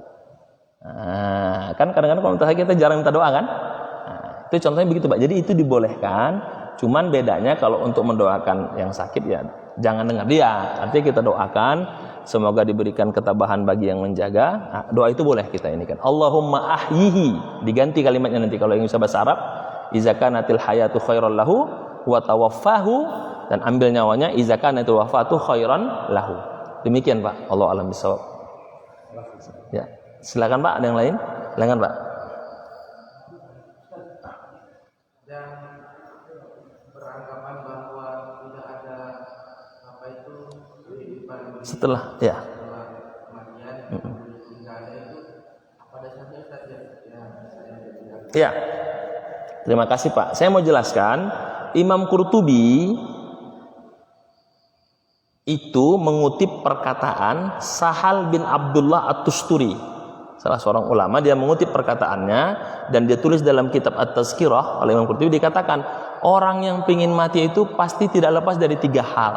Nah, kan kadang-kadang kalau kita jarang minta doa kan? Nah, itu contohnya begitu, Pak. Jadi itu dibolehkan, cuman bedanya kalau untuk mendoakan yang sakit ya jangan dengar dia. Artinya kita doakan semoga diberikan ketabahan bagi yang menjaga. Nah, doa itu boleh kita ini kan. Allahumma ahyihi, diganti kalimatnya nanti kalau yang bisa bahasa Arab, iza kanatil hayatu khairan lahu wa tawaffahu, dan ambil nyawanya iza kanatil wafatu khairan lahu. Demikian Pak. Allahu a'lam bishawab. Ya, silakan Pak, ada yang lain? Silakan Pak. Yang beranggapan bahwa tidak ada apa itu kehidupan Setelah ya. kematian, tidak ada itu pada dasarnya Ustaz ya. Ya. Terima kasih Pak. Saya mau jelaskan, Imam Qurtubi itu mengutip perkataan Sahal bin Abdullah At-Tusturi, salah seorang ulama. Dia mengutip perkataannya dan dia tulis dalam kitab At-Tazkirah oleh Imam Qurtubi. Dikatakan orang yang ingin mati itu pasti tidak lepas dari 3 hal.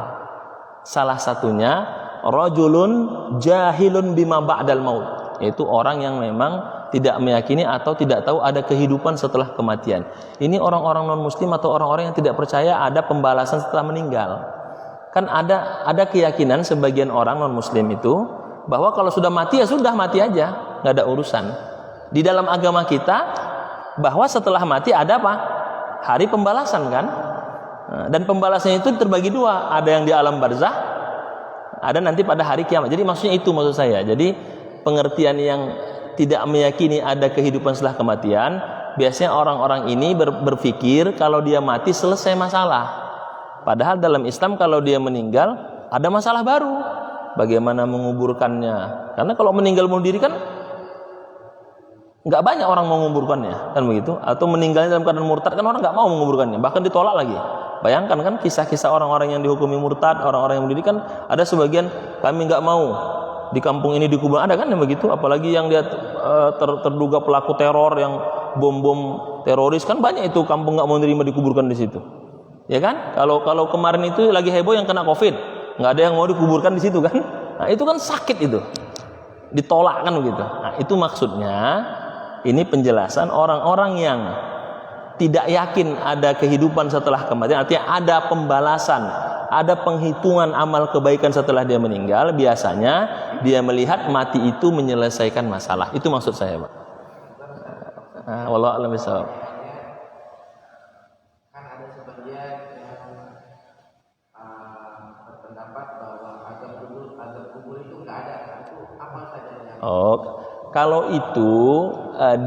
Salah satunya rajulun jahilun bima ba'dal maut, yaitu orang yang memang tidak meyakini atau tidak tahu ada kehidupan setelah kematian. Ini orang-orang non-muslim atau orang-orang yang tidak percaya ada pembalasan setelah meninggal. Kan ada keyakinan sebagian orang non-muslim itu bahwa kalau sudah mati ya sudah mati aja, nggak ada urusan. Di dalam agama kita bahwa setelah mati ada apa? Hari pembalasan kan? Dan pembalasannya itu terbagi 2, ada yang di alam barzah, ada nanti pada hari kiamat. Jadi maksudnya itu maksud saya. Jadi pengertian yang tidak meyakini ada kehidupan setelah kematian, biasanya orang-orang ini berpikir kalau dia mati selesai masalah. Padahal dalam Islam kalau dia meninggal ada masalah baru. Bagaimana menguburkannya? Karena kalau meninggal bunuh diri kan nggak banyak orang mau menguburkannya, kan begitu? Atau meninggalnya dalam keadaan murtad kan orang nggak mau menguburkannya, bahkan ditolak lagi. Bayangkan kan kisah-kisah orang-orang yang dihukumi murtad, orang-orang yang bunuh diri kan ada sebagian kami nggak mau di kampung ini dikubur, ada kan yang begitu. Apalagi yang dia terduga pelaku teror yang bom-bom teroris kan banyak itu kampung nggak mau nerima dikuburkan di situ, ya kan? Kalau kemarin itu lagi heboh yang kena COVID, nggak ada yang mau dikuburkan di situ kan? Nah itu kan sakit itu, ditolak kan begitu. Nah itu maksudnya ini penjelasan orang-orang yang tidak yakin ada kehidupan setelah kematian, artinya ada pembalasan, ada penghitungan amal kebaikan setelah dia meninggal. Biasanya dia melihat mati itu menyelesaikan masalah. Itu maksud saya, Pak. Wallahu a'lam bishawab. Kan ada sebagian yang berpendapat bahwa azab kubur itu nggak ada. Itu apa saja yang Kalau itu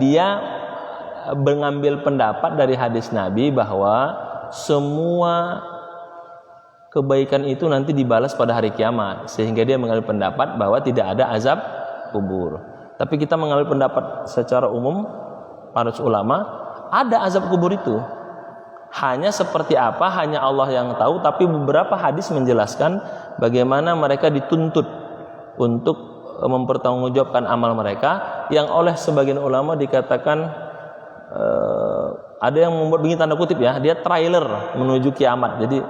dia mengambil pendapat dari hadis Nabi bahwa semua kebaikan itu nanti dibalas pada hari kiamat, sehingga dia mengambil pendapat bahwa tidak ada azab kubur. Tapi kita mengambil pendapat secara umum para ulama ada azab kubur itu. Hanya seperti apa hanya Allah yang tahu, tapi beberapa hadis menjelaskan bagaimana mereka dituntut untuk mempertanggungjawabkan amal mereka, yang oleh sebagian ulama dikatakan ada yang membuat begini tanda kutip ya, dia trailer menuju kiamat. Jadi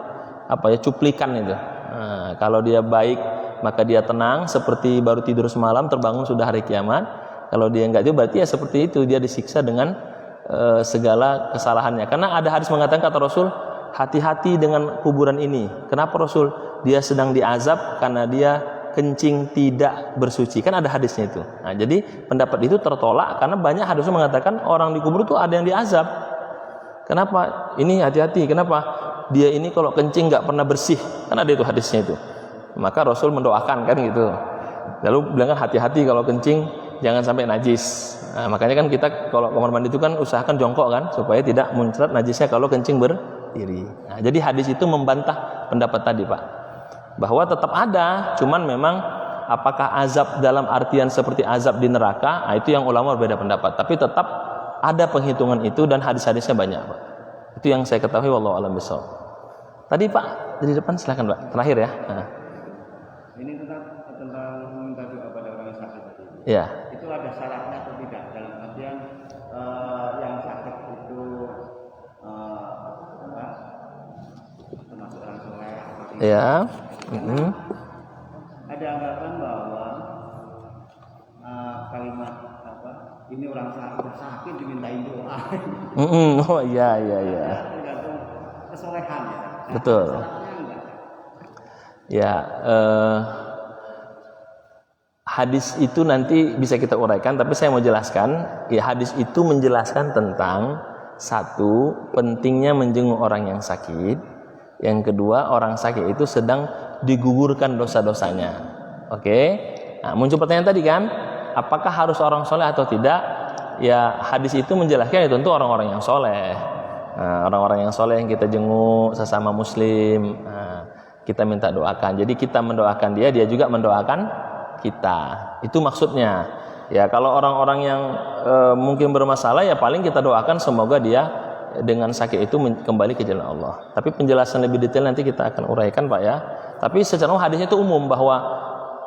apa ya, cuplikan itu. Nah, kalau dia baik maka dia tenang seperti baru tidur semalam, terbangun sudah hari kiamat. Kalau dia enggak itu berarti ya seperti itu, dia disiksa dengan segala kesalahannya. Karena ada hadis mengatakan, kata Rasul, hati-hati dengan kuburan ini. Kenapa Rasul? Dia sedang diazab karena dia kencing tidak bersuci. Kan ada hadisnya itu. Nah, jadi pendapat itu tertolak karena banyak hadis mengatakan orang di kubur itu ada yang diazab. Kenapa? Ini hati-hati. Kenapa? Dia ini kalau kencing nggak pernah bersih. Kan ada itu hadisnya itu. Maka Rasul mendoakan kan gitu. Lalu bilang kan hati-hati kalau kencing jangan sampai najis. Nah, makanya kan kita kalau kamar mandi itu kan usahakan jongkok kan supaya tidak muncrat najisnya kalau kencing berdiri. Nah, jadi hadis itu membantah pendapat tadi, Pak. Bahwa tetap ada, cuman memang apakah azab dalam artian seperti azab di neraka, nah itu yang ulama berbeda pendapat. Tapi tetap ada penghitungan itu dan hadis-hadisnya banyak, Pak. Itu yang saya ketahui, wallahu a'lam bishawab. Tadi Pak, dari depan silakan Pak, terakhir ya. Nah. Ini tentang meminta doa pada orang yang sakit. Ya. Itu ada syaratnya atau tidak? Dalam artian yang sakit itu termasuk orang soleh atau tidak? Ya. Ada anggapan bahwa kalimat ini orang sakit dimintain doa. Oh iya. Tergantung kesolehan ya. Betul. Ya, hadis itu nanti bisa kita uraikan, tapi saya mau jelaskan. Ya, hadis itu menjelaskan tentang satu, pentingnya menjenguk orang yang sakit. Yang kedua, orang sakit itu sedang digugurkan dosa-dosanya. Oke? Nah, muncul pertanyaan tadi kan, apakah harus orang soleh atau tidak? Ya, hadis itu menjelaskan ya tentu orang-orang yang soleh. Nah, orang-orang yang soleh yang kita jenguk sesama muslim. Nah, kita minta doakan. Jadi kita mendoakan dia, dia juga mendoakan kita. Itu maksudnya. Ya, kalau orang-orang yang mungkin bermasalah ya paling kita doakan semoga dia dengan sakit itu kembali ke jalan Allah. Tapi penjelasan lebih detail nanti kita akan uraikan, Pak ya. Tapi secara umum hadisnya itu umum bahwa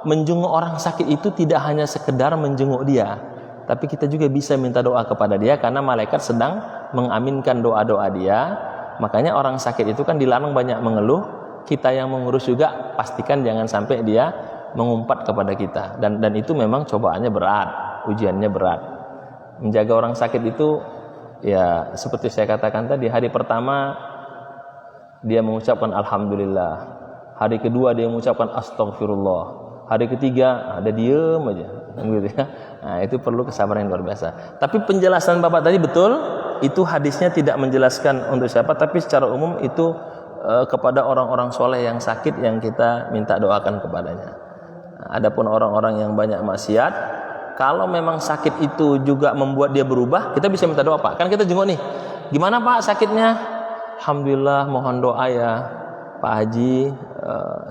menjenguk orang sakit itu tidak hanya sekedar menjenguk dia, tapi kita juga bisa minta doa kepada dia karena malaikat sedang mengaminkan doa-doa dia. Makanya orang sakit itu kan dilarang banyak mengeluh. Kita yang mengurus juga pastikan jangan sampai dia mengumpat kepada kita. Dan itu memang cobaannya berat, ujiannya berat. Menjaga orang sakit itu ya seperti saya katakan tadi, hari pertama dia mengucapkan alhamdulillah, hari kedua dia mengucapkan astagfirullah, hari ketiga ada diem aja gitu ya. Nah, itu perlu kesabaran yang luar biasa. Tapi penjelasan Bapak tadi betul, itu hadisnya tidak menjelaskan untuk siapa, tapi secara umum itu kepada orang-orang soleh yang sakit yang kita minta doakan kepadanya. Nah, adapun orang-orang yang banyak maksiat, kalau memang sakit itu juga membuat dia berubah, kita bisa minta doa, Pak. Kan kita jenguk nih, gimana Pak sakitnya? Alhamdulillah, mohon doa ya Pak Haji,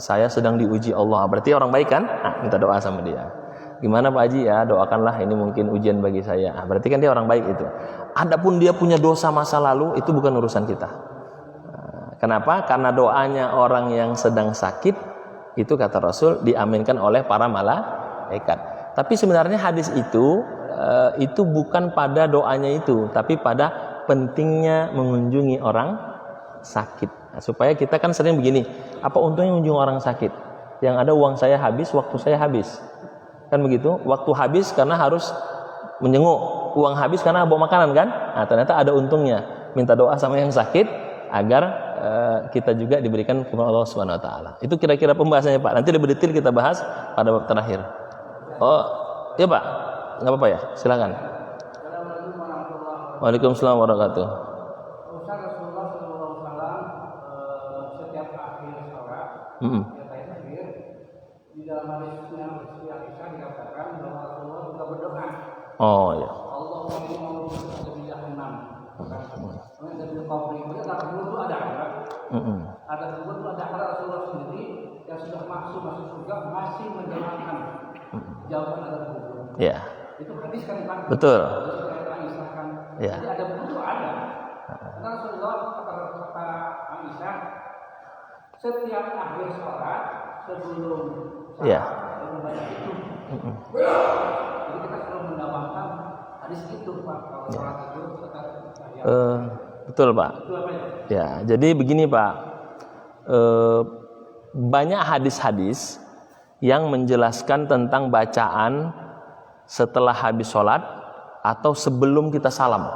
saya sedang diuji Allah. Berarti orang baik kan? Nah, minta doa sama dia. Gimana Pak Haji ya, doakanlah ini mungkin ujian bagi saya. Nah, berarti kan dia orang baik itu. Adapun dia punya dosa masa lalu, itu bukan urusan kita. Kenapa? Karena doanya orang yang sedang sakit itu kata Rasul diaminkan oleh para malaikat. Tapi sebenarnya hadis itu bukan pada doanya itu, tapi pada pentingnya mengunjungi orang sakit. Nah, supaya kita kan sering begini, apa untungnya mengunjungi orang sakit? Yang ada uang saya habis, waktu saya habis. Kan begitu? Waktu habis karena harus menjenguk, uang habis karena bawa makanan kan? Nah, ternyata ada untungnya. Minta doa sama yang sakit agar kita juga diberikan kepada Allah Subhanahu wa taala. Itu kira-kira pembahasannya, Pak. Nanti lebih detail kita bahas pada bab terakhir. Oh, iya, Pak. Enggak apa-apa ya? Silakan. Waalaikumsalam warahmatullahi wabarakatuh. Ustaz Rasulullah SAW setiap akhir sholat, di dalam hadisnya yang bisa dikatakan bahwa Rasulullah juga berdoa. Oh ya. Allahumma inni a'udzubika min jahannam. Dari kubur itu ada kubur ada. Ada kubur itu ada Rasulullah sendiri yang sudah masuk surga masih mendoakan jawaban ada kubur. Ya. Itu hadis kan Pak? Betul. Ya. Jadi ada butuh ada. Karena Rasulullah kata Aisyah setiap akhir sholat sebelum Ya. membaca itu. Jadi kita selalu mendapatkan hadis itu Pak. Kalau sholat itu betul Pak. Ya, jadi begini Pak. Banyak hadis-hadis yang menjelaskan tentang bacaan setelah habis sholat atau sebelum kita salam.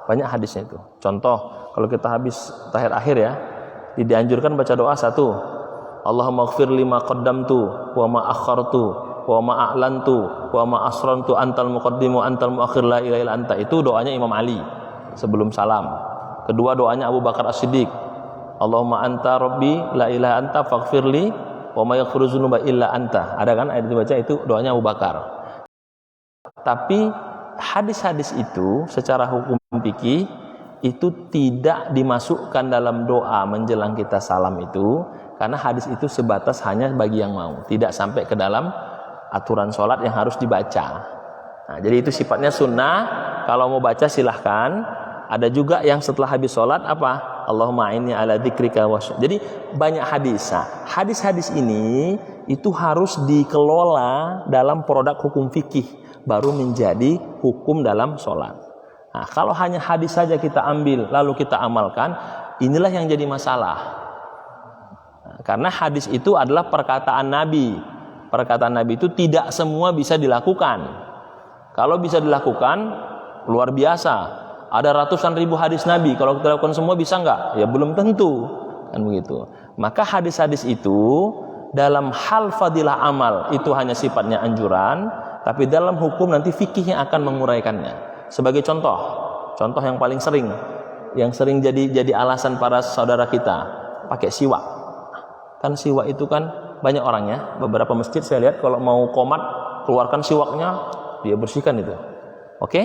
Banyak hadisnya itu. Contoh, kalau kita habis tahiyat akhir ya, dianjurkan baca doa satu, Allahumma ighfir lima qaddamtu wa ma akhartu wa ma a'lantu wa ma asrantu antal muqaddimu antal muakhir la ilaha illa anta. Itu doanya Imam Ali sebelum salam. Kedua doanya Abu Bakar As-Siddiq, Allahumma anta rabbi la ilaha anta faghfirli wa ma yaghfiru dzunuba illa anta. Ada kan ayat dibaca itu doanya Abu Bakar. Tapi hadis-hadis itu secara hukum fikih itu tidak dimasukkan dalam doa menjelang kita salam itu, karena hadis itu sebatas hanya bagi yang mau, tidak sampai ke dalam aturan sholat yang harus dibaca. Nah, jadi itu sifatnya sunnah. Kalau mau baca silahkan. Ada juga yang setelah habis sholat apa? Allahumma inni ala dzikrika wa syukrika. Jadi banyak hadis. Nah, hadis-hadis ini itu harus dikelola dalam produk hukum fikih, baru menjadi hukum dalam sholat. Nah, kalau hanya hadis saja kita ambil lalu kita amalkan, inilah yang jadi masalah. Nah, karena hadis itu adalah perkataan Nabi. Perkataan Nabi itu tidak semua bisa dilakukan. Kalau bisa dilakukan, luar biasa. Ada ratusan ribu hadis Nabi. Kalau kita lakukan semua bisa nggak? Ya belum tentu. Kan begitu. Maka hadis-hadis itu dalam hal fadilah amal itu hanya sifatnya anjuran, tapi dalam hukum nanti fikih yang akan menguraikannya. Sebagai contoh yang paling sering, yang sering jadi alasan para saudara kita, pakai siwak. Kan siwak itu kan banyak orangnya. Beberapa masjid saya lihat kalau mau qomat keluarkan siwaknya, dia bersihkan itu. Oke?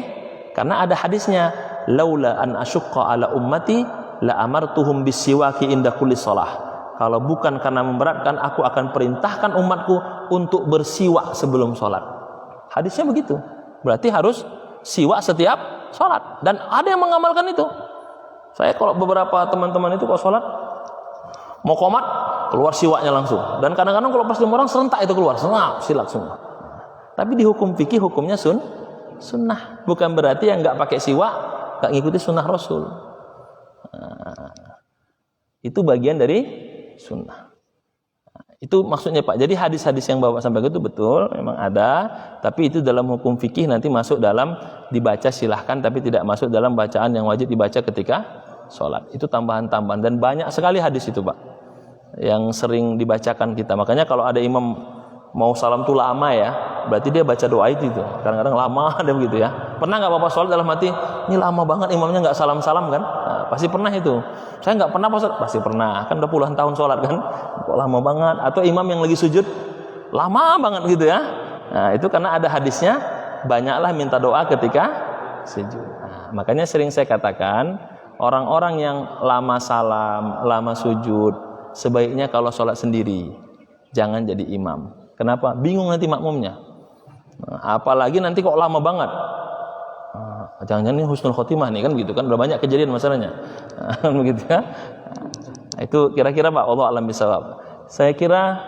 Karena ada hadisnya, laula an asyqa ala ummati la amartuhum bisiwaki inda kulli shalah. Kalau bukan karena memberatkan, aku akan perintahkan umatku untuk bersiwak sebelum sholat. Hadisnya begitu. Berarti harus siwak setiap sholat. Dan ada yang mengamalkan itu. Saya kalau beberapa teman-teman itu kalau sholat mau qomat keluar siwaknya langsung. Dan kadang-kadang kalau pas 5 orang serentak itu keluar, silak semua. Tapi di hukum fikih hukumnya sunnah. Bukan berarti yang nggak pakai siwak nggak ngikuti sunnah Rasul. Itu bagian dari sunnah. Itu maksudnya Pak. Jadi hadis-hadis yang Bapak sampaikan itu betul, memang ada. Tapi itu dalam hukum fikih nanti masuk dalam dibaca silahkan, tapi tidak masuk dalam bacaan yang wajib dibaca ketika sholat. Itu tambahan-tambahan. Dan banyak sekali hadis itu Pak, yang sering dibacakan kita. Makanya kalau ada imam mau salam tuh lama ya, berarti dia baca doa itu. Kadang-kadang lama ada begitu ya. Pernah nggak Bapak sholat dalam hati, ini lama banget imamnya nggak salam-salam kan? Nah, pasti pernah itu. Saya nggak pernah Pak, pasti pernah. Kan udah puluhan tahun sholat kan, kok lama banget. Atau imam yang lagi sujud lama banget gitu ya. Nah itu karena ada hadisnya, banyaklah minta doa ketika sujud. Nah, makanya sering saya katakan, orang-orang yang lama salam, lama sujud, sebaiknya kalau sholat sendiri, jangan jadi imam. Kenapa? Bingung nanti makmumnya. Nah, apalagi nanti kok lama banget. Jangan-jangan ini husnul khotimah nih kan gitu kan. Udah banyak kejadian masalahnya. Begitu ya. Nah, itu kira-kira Pak, Allah alam bisawab. Saya kira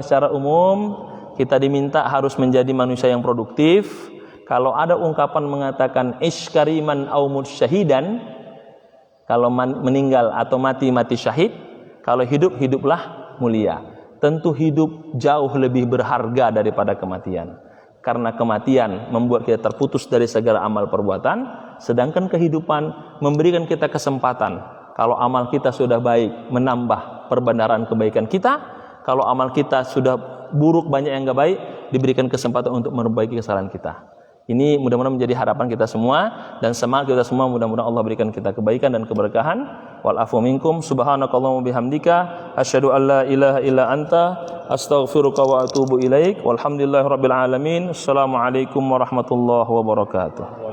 secara umum kita diminta harus menjadi manusia yang produktif. Kalau ada ungkapan mengatakan iskariman au mutsyahidan, kalau meninggal atau mati syahid, kalau hidup hiduplah mulia. Tentu hidup jauh lebih berharga daripada kematian. Karena kematian membuat kita terputus dari segala amal perbuatan, sedangkan kehidupan memberikan kita kesempatan. Kalau amal kita sudah baik, menambah perbandaran kebaikan kita. Kalau amal kita sudah buruk, banyak yang enggak baik, diberikan kesempatan untuk memperbaiki kesalahan kita. Ini mudah-mudahan menjadi harapan kita semua dan semangat kita semua. Mudah-mudahan Allah berikan kita kebaikan dan keberkahan. Wal afu minkum. Subhanakallahumma bihamdika asyhadu an la ilaha illa anta astaghfiruka wa atubu ilaik. Walhamdulillahirabbil alamin. Assalamualaikum warahmatullahi wabarakatuh.